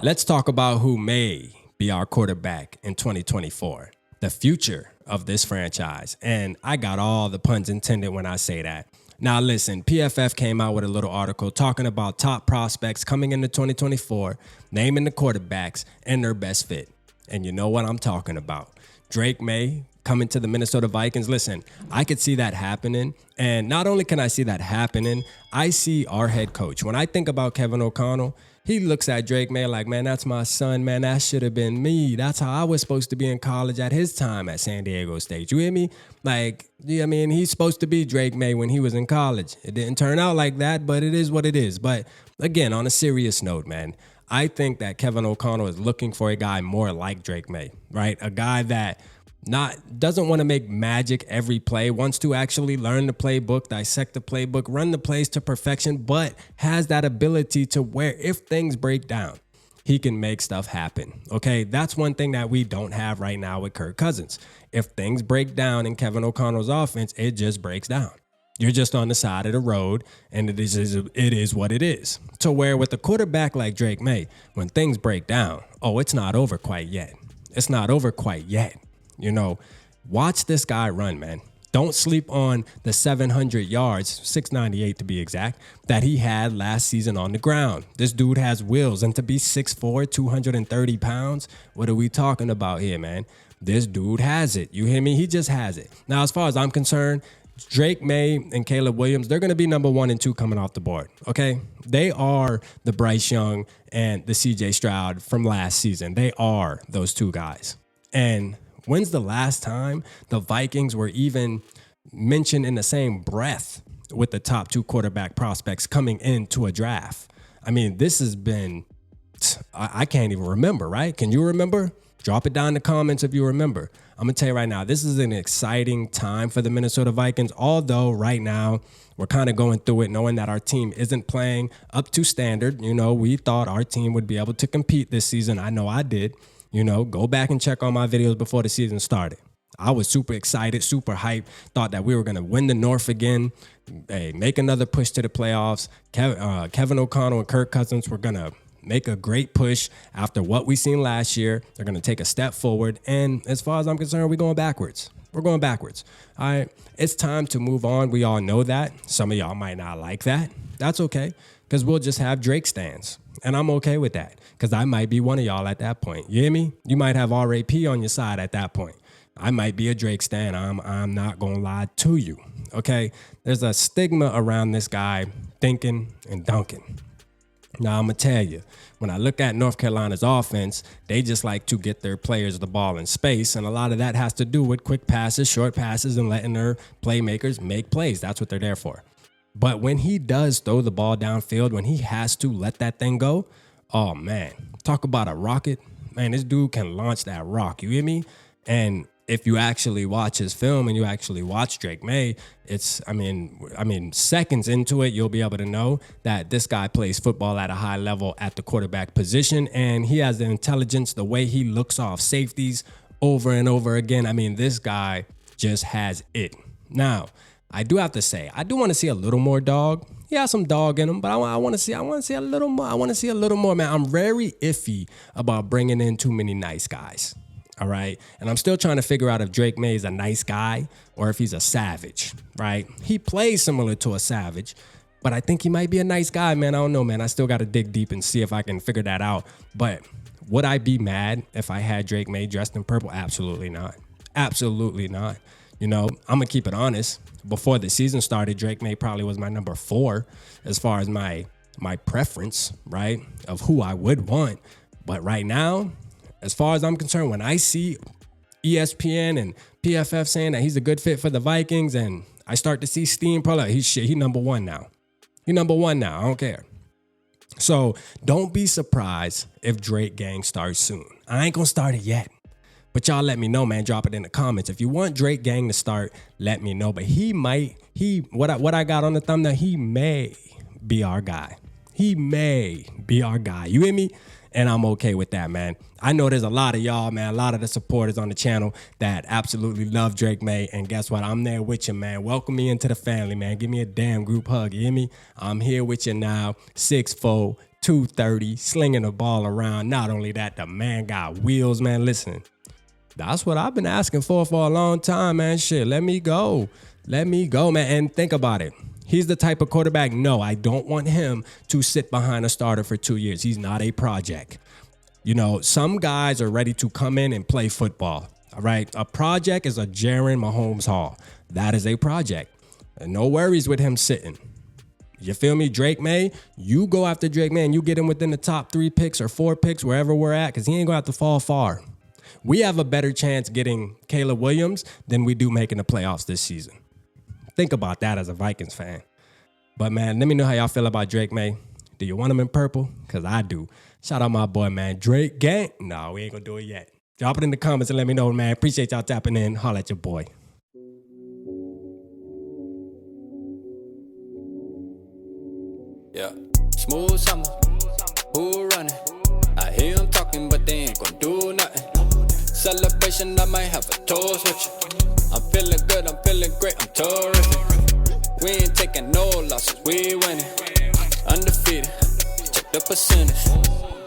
Let's talk about who may be our quarterback in 2024, the future of this franchise. And I got all the puns intended when I say that. Now, listen, PFF came out with a little article talking about top prospects coming into 2024, naming the quarterbacks and their best fit. And you know what I'm talking about. Drake Maye coming to the Minnesota Vikings. Listen, I could see that happening. And not only can I see that happening, I see our head coach. When I think about Kevin O'Connell, he looks at Drake Maye like, man, that's my son, man. That should have been me. That's how I was supposed to be in college at his time at San Diego State. You hear me? Like, yeah, I mean, he's supposed to be Drake Maye when he was in college. It didn't turn out like that, but it is what it is. But again, on a serious note, man, I think that Kevin O'Connell is looking for a guy more like Drake Maye, right? A guy that doesn't want to make magic every play, wants to actually learn the playbook, dissect the playbook, run the plays to perfection, but has that ability to where if things break down, he can make stuff happen. Okay, that's one thing that we don't have right now with Kirk Cousins. If things break down in Kevin O'Connell's offense, it just breaks down. You're just on the side of the road, and it is what it is. To where with a quarterback like Drake Maye, when things break down, it's not over quite yet. It's not over quite yet. You know, watch this guy run, man. Don't sleep on the 700 yards, 698 to be exact, that he had last season on the ground. This dude has wheels, and to be 6'4", 230 pounds, what are we talking about here, man? This dude has it. You hear me? He just has it. Now, as far as I'm concerned, Drake Maye and Caleb Williams, they're going to be number 1 and 2 coming off the board, okay? They are the Bryce Young and the CJ Stroud from last season. They are those two guys. And when's the last time the Vikings were even mentioned in the same breath with the top 2 quarterback prospects coming into a draft? I mean, this has been, I can't even remember, right? Can you remember? Drop it down in the comments if you remember. I'm going to tell you right now, this is an exciting time for the Minnesota Vikings, although right now we're kind of going through it knowing that our team isn't playing up to standard. You know, we thought our team would be able to compete this season. I know I did. You know, go back and check on my videos before the season started. I was super excited, super hyped, thought that we were going to win the North again, make another push to the playoffs. Kevin O'Connell and Kirk Cousins were going to make a great push after what we seen last year. They're going to take a step forward. And as far as I'm concerned, we're going backwards. We're going backwards. All right. It's time to move on. We all know that. Some of y'all might not like that. That's okay, because we'll just have Drake stands. And I'm okay with that, because I might be one of y'all at that point. You hear me? You might have RAP on your side at that point. I might be a Drake stan. I'm not going to lie to you. Okay. There's a stigma around this guy thinking and dunking. Now, I'm going to tell you, when I look at North Carolina's offense, they just like to get their players the ball in space. And a lot of that has to do with quick passes, short passes, and letting their playmakers make plays. That's what they're there for. But when he does throw the ball downfield, when he has to let that thing go, oh, man, talk about a rocket. Man, this dude can launch that rock. You hear me? And if you actually watch his film and you actually watch Drake Maye, it's, I mean, seconds into it, you'll be able to know that this guy plays football at a high level at the quarterback position, and he has the intelligence, the way he looks off safeties over and over again. I mean, this guy just has it. Now, I do have to say, I do want to see a little more dog. He has some dog in him, but I want to see a little more. I want to see a little more, man. I'm very iffy about bringing in too many nice guys. All right. And I'm still trying to figure out if Drake Maye is a nice guy or if he's a savage, right? He plays similar to a savage, but I think he might be a nice guy, man. I don't know, man. I still got to dig deep and see if I can figure that out. But would I be mad if I had Drake Maye dressed in purple? Absolutely not. Absolutely not. You know, I'm going to keep it honest. Before the season started, Drake Maye probably was my number 4 as far as my preference, right, of who I would want. But right now, as far as I'm concerned, when I see ESPN and PFF saying that he's a good fit for the Vikings, and I start to see steam, probably he number 1 now. He number 1 now. I don't care. So don't be surprised if Drake Gang starts soon. I ain't gonna start it yet, but y'all let me know, man. Drop it in the comments if you want Drake Gang to start. Let me know. But what I got on the thumbnail, he may be our guy. He may be our guy. You hear me? And I'm okay with that, man. I know there's a lot of y'all, man, a lot of the supporters on the channel that absolutely love Drake Maye. And guess what? I'm there with you, man. Welcome me into the family, man. Give me a damn group hug. You hear me? I'm here with you now. 6'4", 230, slinging the ball around. Not only that, the man got wheels, man. Listen, that's what I've been asking for a long time, man. Shit, let me go. Let me go, man. And think about it. He's the type of quarterback, no, I don't want him to sit behind a starter for 2 years. He's not a project. You know, some guys are ready to come in and play football, all right? A project is a Jaron Mahomes Hall. That is a project. And no worries with him sitting. You feel me? Drake Maye, you go after Drake Maye and you get him within the top 3 picks or 4 picks, wherever we're at, because he ain't going to have to fall far. We have a better chance getting Caleb Williams than we do making the playoffs this season. Think about that as a Vikings fan. But, man, let me know how y'all feel about Drake Maye. Do you want him in purple? Because I do. Shout out my boy, man. Drake gang. No, we ain't going to do it yet. Drop it in the comments and let me know, man. Appreciate y'all tapping in. Holla at your boy. Yeah. Smooth summer. Who running? I hear them talking, but they ain't going to do nothing. Celebration, I might have a toast with you. I'm feeling good, I'm feeling great, I'm terrific. We ain't taking no losses, we winning. Undefeated, check the percentage.